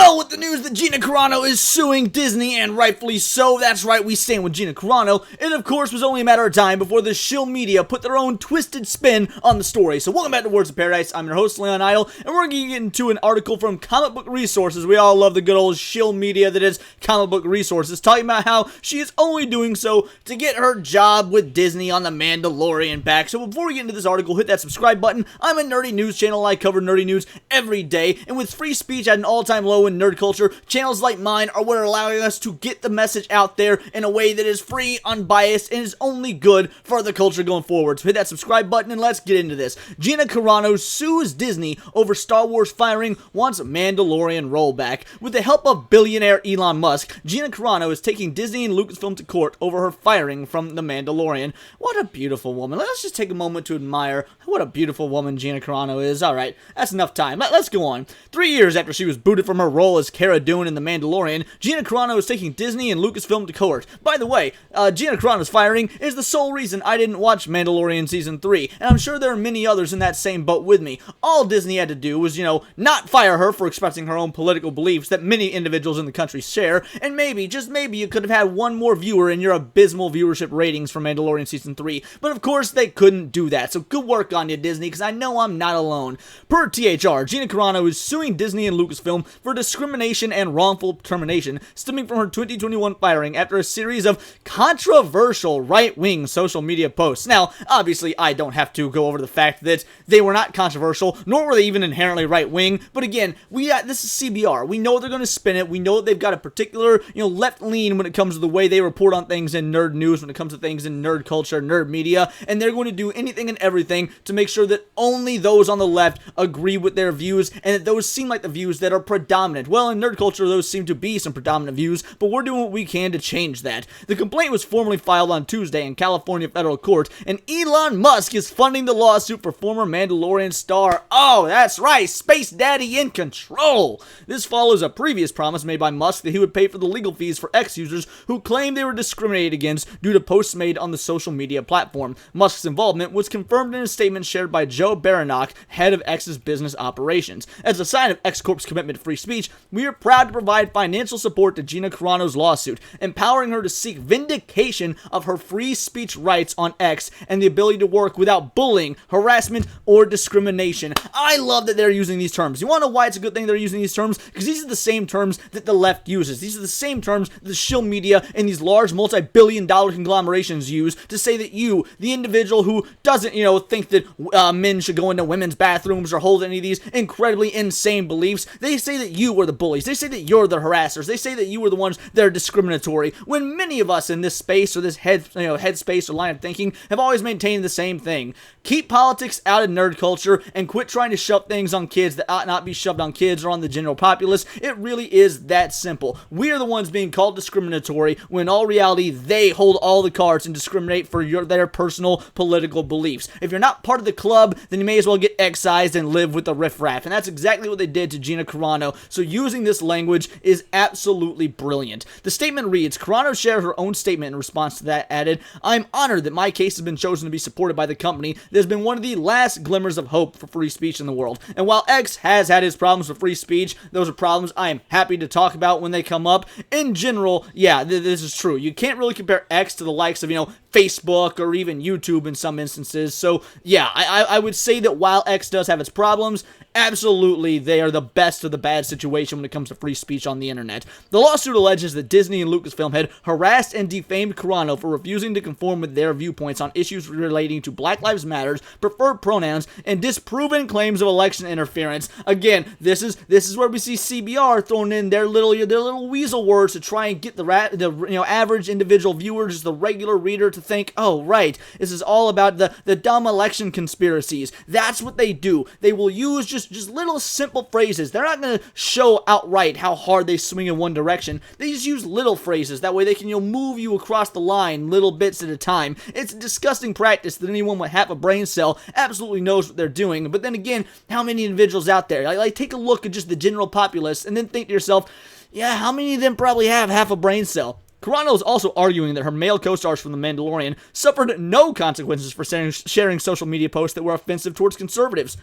Well, with the news that Gina Carano is suing Disney, and rightfully so, that's right, we stand with Gina Carano, it of course was only a matter of time before the shill media put their own twisted spin on the story. So welcome back to Words of Paradise. I'm your host, Leon Idle, and we're going to get into an article from Comic Book Resources. We all love the good old shill media that is Comic Book Resources, talking about how she is only doing so to get her job with Disney on the Mandalorian back. So before we get into this article, hit that subscribe button. I'm a nerdy news channel. I cover nerdy news every day, and with free speech at an all-time low in nerd culture, channels like mine are what are allowing us to get the message out there in a way that is free, unbiased, and is only good for the culture going forward. So hit that subscribe button and let's get into this. Gina Carano sues Disney over Star Wars firing, wants Mandalorian rollback. With the help of billionaire Elon Musk, Gina Carano is taking Disney and Lucasfilm to court over her firing from The Mandalorian. What a beautiful woman. Let's just take a moment to admire what a beautiful woman Gina Carano is. Alright, that's enough time. Let's go on. 3 years after she was booted from her role as Cara Dune in The Mandalorian, Gina Carano is taking Disney and Lucasfilm to court. By the way, Gina Carano's firing is the sole reason I didn't watch Mandalorian Season 3, and I'm sure there are many others in that same boat with me. All Disney had to do was, not fire her for expressing her own political beliefs that many individuals in the country share, and maybe, just maybe, you could have had one more viewer in your abysmal viewership ratings for Mandalorian Season 3, but of course they couldn't do that, so good work on you, Disney, because I know I'm not alone. Per THR, Gina Carano is suing Disney and Lucasfilm for discrimination and wrongful termination stemming from her 2021 firing after a series of controversial right-wing social media posts. Now, obviously, I don't have to go over the fact that they were not controversial, nor were they even inherently right-wing, but again, this is CBR. We know they're going to spin it. We know that they've got a particular, left lean when it comes to the way they report on things in nerd news, when it comes to things in nerd culture, nerd media, and they're going to do anything and everything to make sure that only those on the left agree with their views, and that those seem like the views that are predominant. Well, in nerd culture, those seem to be some predominant views, but we're doing what we can to change that. The complaint was formally filed on Tuesday in California federal court, and Elon Musk is funding the lawsuit for former Mandalorian star. Oh, that's right, Space Daddy in control. This follows a previous promise made by Musk that he would pay for the legal fees for X users who claimed they were discriminated against due to posts made on the social media platform. Musk's involvement was confirmed in a statement shared by Joe Baranock, head of X's business operations. As a sign of X Corp's commitment to free speech, we are proud to provide financial support to Gina Carano's lawsuit, empowering her to seek vindication of her free speech rights on X and the ability to work without bullying, harassment, or discrimination. I love that they're using these terms. You want to know why it's a good thing they're using these terms? Because these are the same terms that the left uses. These are the same terms that the shill media and these large multi-billion-dollar conglomerations use to say that you, the individual who doesn't, think that men should go into women's bathrooms or hold any of these incredibly insane beliefs, they say that you are the bullies. They say that you're the harassers. They say that you are the ones that are discriminatory, when many of us in this space or this headspace or line of thinking have always maintained the same thing. Keep politics out of nerd culture and quit trying to shove things on kids that ought not be shoved on kids or on the general populace. It really is that simple. We are the ones being called discriminatory when in all reality they hold all the cards and discriminate for their personal political beliefs. If you're not part of the club, then you may as well get excised and live with the riffraff, and that's exactly what they did to Gina Carano, so using this language is absolutely brilliant. The statement reads, Carano shared her own statement in response to that, added, I'm honored that my case has been chosen to be supported by the company that has been one of the last glimmers of hope for free speech in the world. And while X has had his problems with free speech, those are problems I am happy to talk about when they come up. In general, yeah, this is true. You can't really compare X to the likes of, Facebook or even YouTube in some instances. So yeah, I would say that while X does have its problems, absolutely they are the best of the bad situation when it comes to free speech on the internet. The lawsuit alleges that Disney and Lucasfilm had harassed and defamed Carano for refusing to conform with their viewpoints on issues relating to Black Lives Matter, preferred pronouns, and disproven claims of election interference. Again, this is where we see CBR throwing in their little weasel words to try and get the average individual viewer, just the regular reader, to think, oh right, this is all about the dumb election conspiracies. That's what they do. They will use just little simple phrases. They're not going to show outright how hard they swing in one direction. They just use little phrases. That way they can move you across the line little bits at a time. It's a disgusting practice that anyone with half a brain cell absolutely knows what they're doing. But then again, how many individuals out there? Like take a look at just the general populace and then think to yourself, yeah, how many of them probably have half a brain cell? Carano is also arguing that her male co-stars from The Mandalorian suffered no consequences for sharing social media posts that were offensive towards conservatives.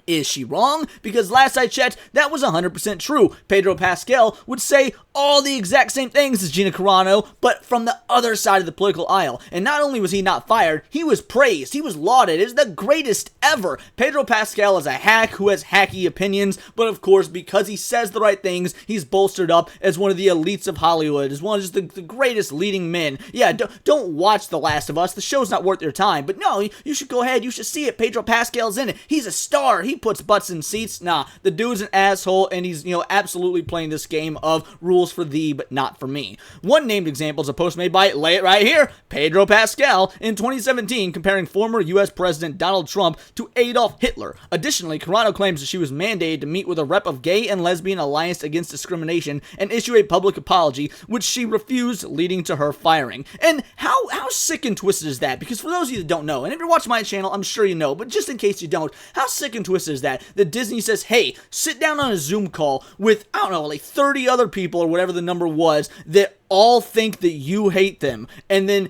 Is she wrong? Because last I checked, that was 100% true. Pedro Pascal would say all the exact same things as Gina Carano, but from the other side of the political aisle. And not only was he not fired, he was praised. He was lauded as the greatest ever. Pedro Pascal is a hack who has hacky opinions, but of course, because he says the right things, he's bolstered up as one of the elites of Hollywood, as one of just the greatest leading men. Yeah, don't watch The Last of Us. The show's not worth your time. But no, you should go ahead. You should see it. Pedro Pascal's in it. He's a star. He puts butts in seats. Nah, the dude's an asshole, and he's, absolutely playing this game of rules for thee, but not for me. One named example is a post made by, lay it right here, Pedro Pascal, in 2017, comparing former U.S. President Donald Trump to Adolf Hitler. Additionally, Carano claims that she was mandated to meet with a rep of Gay and Lesbian Alliance Against Discrimination and issue a public apology, which she refused, leading to her firing. And how sick and twisted is that? Because for those of you that don't know, and if you're watching my channel, I'm sure you know, but just in case you don't, how sick and twisted is that Disney says, hey, sit down on a Zoom call with, I don't know, like 30 other people or whatever the number was that all think that you hate them, and then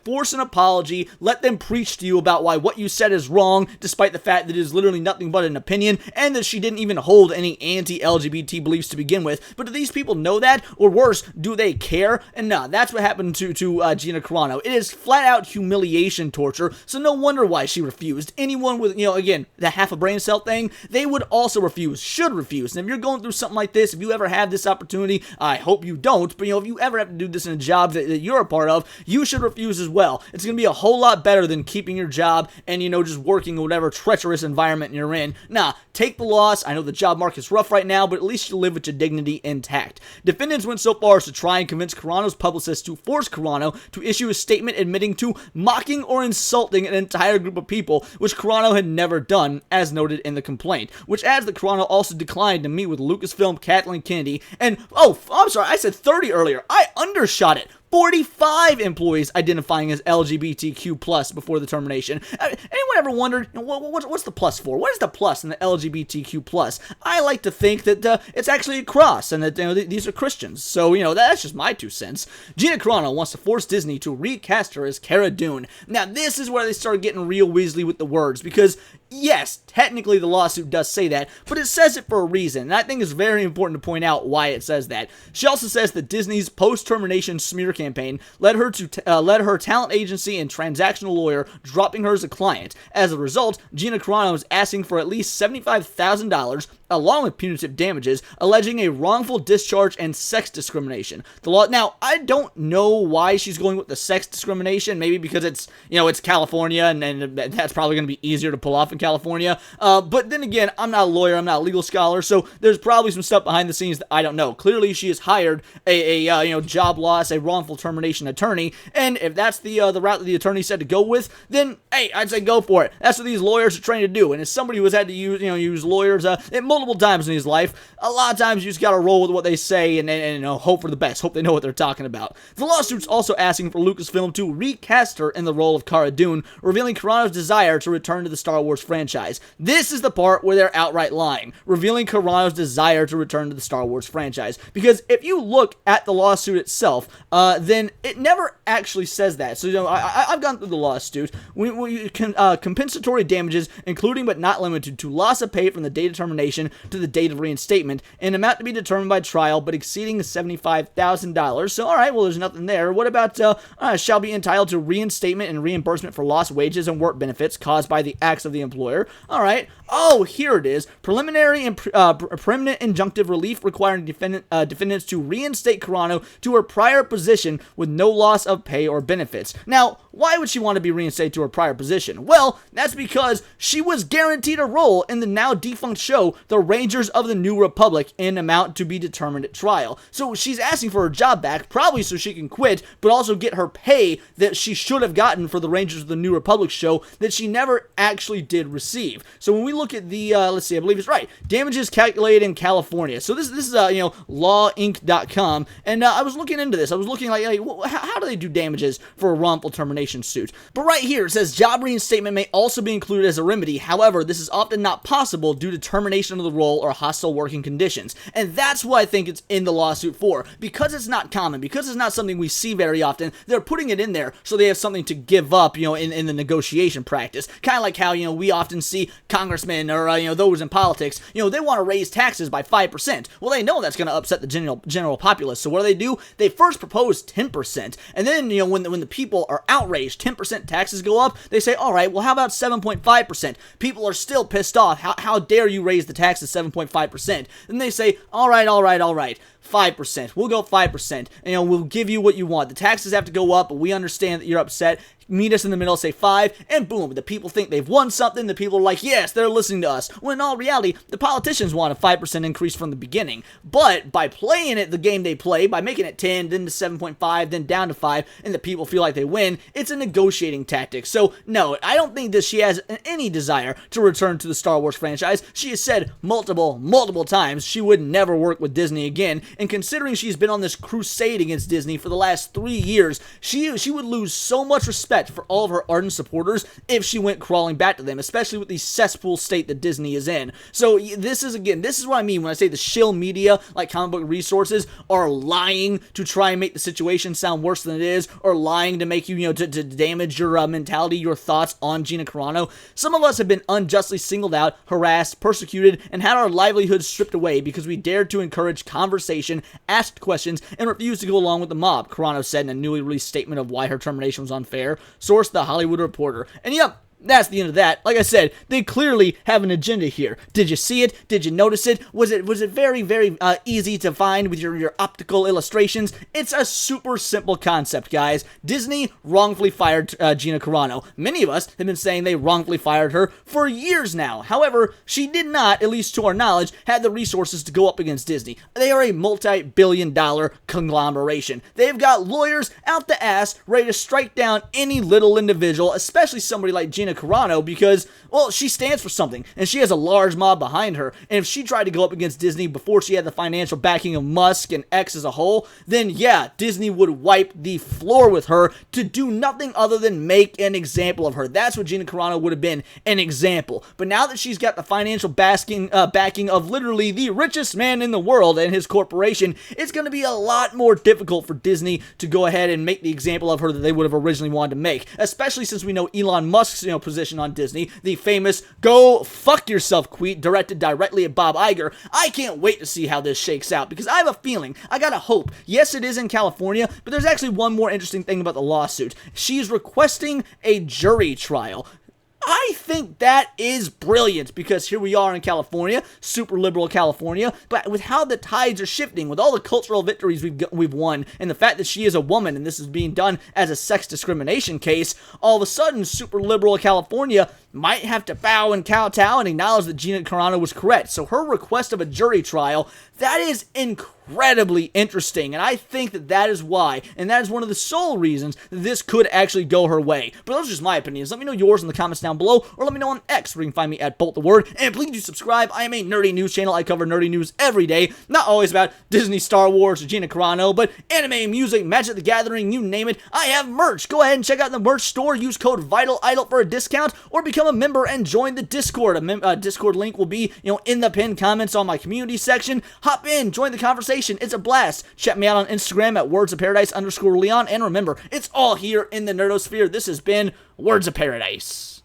force an apology, let them preach to you about why what you said is wrong, despite the fact that it is literally nothing but an opinion, and that she didn't even hold any anti-LGBT beliefs to begin with. But do these people know that? Or worse, do they care? And nah, that's what happened to Gina Carano. It is flat out humiliation torture, so no wonder why she refused. Anyone with, again, the half a brain cell thing, they would also refuse, should refuse. And if you're going through something like this, if you ever have this opportunity, I hope you don't, but if you ever have to do this in a job that you're a part of, you should refuse as well. It's going to be a whole lot better than keeping your job and, just working in whatever treacherous environment you're in. Nah, take the loss. I know the job market's rough right now, but at least you live with your dignity intact. Defendants went so far as to try and convince Carano's publicist to force Carano to issue a statement admitting to mocking or insulting an entire group of people, which Carano had never done, as noted in the complaint, which adds that Carano also declined to meet with Lucasfilm Kathleen Kennedy, and, oh, I'm sorry, I said 30 earlier. I undershot it. 45 employees identifying as LGBTQ+ before the termination. Anyone ever wondered, what's the plus for? What is the plus in the LGBTQ+? I like to think that it's actually a cross, and that these are Christians. So, that's just my 2 cents. Gina Carano wants to force Disney to recast her as Cara Dune. Now, this is where they start getting real Weasley with the words, because yes, technically the lawsuit does say that, but it says it for a reason, and I think it's very important to point out why it says that. She also says that Disney's post-termination smear campaign led her talent agency and transactional lawyer dropping her as a client. As a result, Gina Carano is asking for at least $75,000 along with punitive damages, alleging a wrongful discharge and sex discrimination. Now, I don't know why she's going with the sex discrimination, maybe because it's California, and that's probably going to be easier to pull off in California, but then again, I'm not a lawyer, I'm not a legal scholar, so there's probably some stuff behind the scenes that I don't know. Clearly, she has hired a job loss, a wrongful termination attorney, and if that's the route that the attorney said to go with, then, hey, I'd say go for it. That's what these lawyers are trained to do, and as somebody who has had to use lawyers multiple times in his life, a lot of times you just gotta roll with what they say and hope for the best, hope they know what they're talking about. The lawsuit's also asking for Lucasfilm to recast her in the role of Cara Dune, revealing Carano's desire to return to the Star Wars franchise. This is the part where they're outright lying, revealing Carano's desire to return to the Star Wars franchise, because if you look at the lawsuit itself, then it never actually says that. So, I've gone through the lawsuit. Compensatory damages, including but not limited to loss of pay from the date of termination to the date of reinstatement, an amount to be determined by trial, but exceeding $75,000. So, alright, well, there's nothing there. What about, shall be entitled to reinstatement and reimbursement for lost wages and work benefits caused by the acts of the employer. Alright. Oh, here it is. Preliminary and permanent injunctive relief requiring defendants to reinstate Carano to her prior position with no loss of pay or benefits. Now, why would she want to be reinstated to her prior position? Well, that's because she was guaranteed a role in the now defunct show, The Rangers of the New Republic, in amount to be determined at trial. So she's asking for her job back, probably so she can quit, but also get her pay that she should have gotten for the Rangers of the New Republic show that she never actually did receive. So when we look at the, let's see, I believe it's right, damages calculated in California. So this is lawinc.com, and I was looking into this. I was looking like how do they do damages for a wrongful termination? termination suit. But right here, it says job reinstatement may also be included as a remedy. However, this is often not possible due to termination of the role or hostile working conditions. And that's what I think it's in the lawsuit for. Because it's not common, because it's not something we see very often, they're putting it in there so they have something to give up, in the negotiation practice. Kind of like how, we often see congressmen or, those in politics, they want to raise taxes by 5%. Well, they know that's going to upset the general populace. So what do? They first propose 10%. And then, when the people are outraged, 10% taxes go up, they say, all right, well, how about 7.5%? People are still pissed off. How dare you raise the taxes 7.5%? Then they say, all right, 5%. We'll go 5%. And, we'll give you what you want. The taxes have to go up, but we understand that you're upset. Meet us in the middle, say 5, and boom, the people think they've won something. The people are like, yes, they're listening to us. When in all reality, the politicians want a 5% increase from the beginning. But by playing it the game they play, by making it 10, then to 7.5, then down to 5, and the people feel like they win, it's a negotiating tactic. So, no, I don't think that she has any desire to return to the Star Wars franchise. She has said multiple times she would never work with Disney again, and considering she's been on this crusade against Disney for the last 3 years, she would lose so much respect for all of her ardent supporters if she went crawling back to them, especially with the cesspool state that Disney is in. So this is what I mean when I say the shill media, like comic book resources, are lying to try and make the situation sound worse than it is, or lying to make you, to damage your mentality, your thoughts on Gina Carano. Some of us have been unjustly singled out, harassed, persecuted, and had our livelihoods stripped away because we dared to encourage conversation, asked questions, and refused to go along with the mob, Carano said in a newly released statement of why her termination was unfair. Source The Hollywood Reporter. And yep, that's the end of that. Like I said, they clearly have an agenda here. Did you see it? Did you notice it? Was it very, very easy to find with your optical illustrations? It's a super simple concept, guys. Disney wrongfully fired Gina Carano. Many of us have been saying they wrongfully fired her for years now. However, she did not, at least to our knowledge, have the resources to go up against Disney. They are a multi-billion-dollar conglomeration. They've got lawyers out the ass ready to strike down any little individual, especially somebody like Gina Carano, because, well, she stands for something, and she has a large mob behind her, and if she tried to go up against Disney before she had the financial backing of Musk and X as a whole, then yeah, Disney would wipe the floor with her to do nothing other than make an example of her. That's what Gina Carano would have been, an example. But now that she's got the financial backing of literally the richest man in the world and his corporation, it's going to be a lot more difficult for Disney to go ahead and make the example of her that they would have originally wanted to make, especially since we know Elon Musk's position on Disney, the famous "go fuck yourself" tweet directed directly at Bob Iger. I can't wait to see how this shakes out, because I have a feeling, I got a hope. Yes, it is in California, but there's actually one more interesting thing about the lawsuit. She's requesting a jury trial. I think that is brilliant, because here we are in California, super liberal California, but with how the tides are shifting, with all the cultural victories we've won, and the fact that she is a woman and this is being done as a sex discrimination case, all of a sudden super liberal California might have to bow and kowtow and acknowledge that Gina Carano was correct. So her request of a jury trial, that is incredibly interesting, and I think that is why, and that is one of the sole reasons that this could actually go her way. But those are just my opinions. Let me know yours in the comments down below, or let me know on X, where you can find me at BoltTheWord. And please do subscribe. I am a nerdy news channel. I cover nerdy news every day, not always about Disney, Star Wars, or Gina Carano, but anime, music, Magic the Gathering, you name it. I have merch. Go ahead and check out the merch store. Use code VITALIDLE for a discount, or become a member and join the Discord. A Discord link will be, in the pinned comments on my community section. Hop in, join the conversation. It's a blast. Check me out on Instagram at wordsofparadise_Leon. And remember, it's all here in the nerdosphere. This has been Words of Paradise.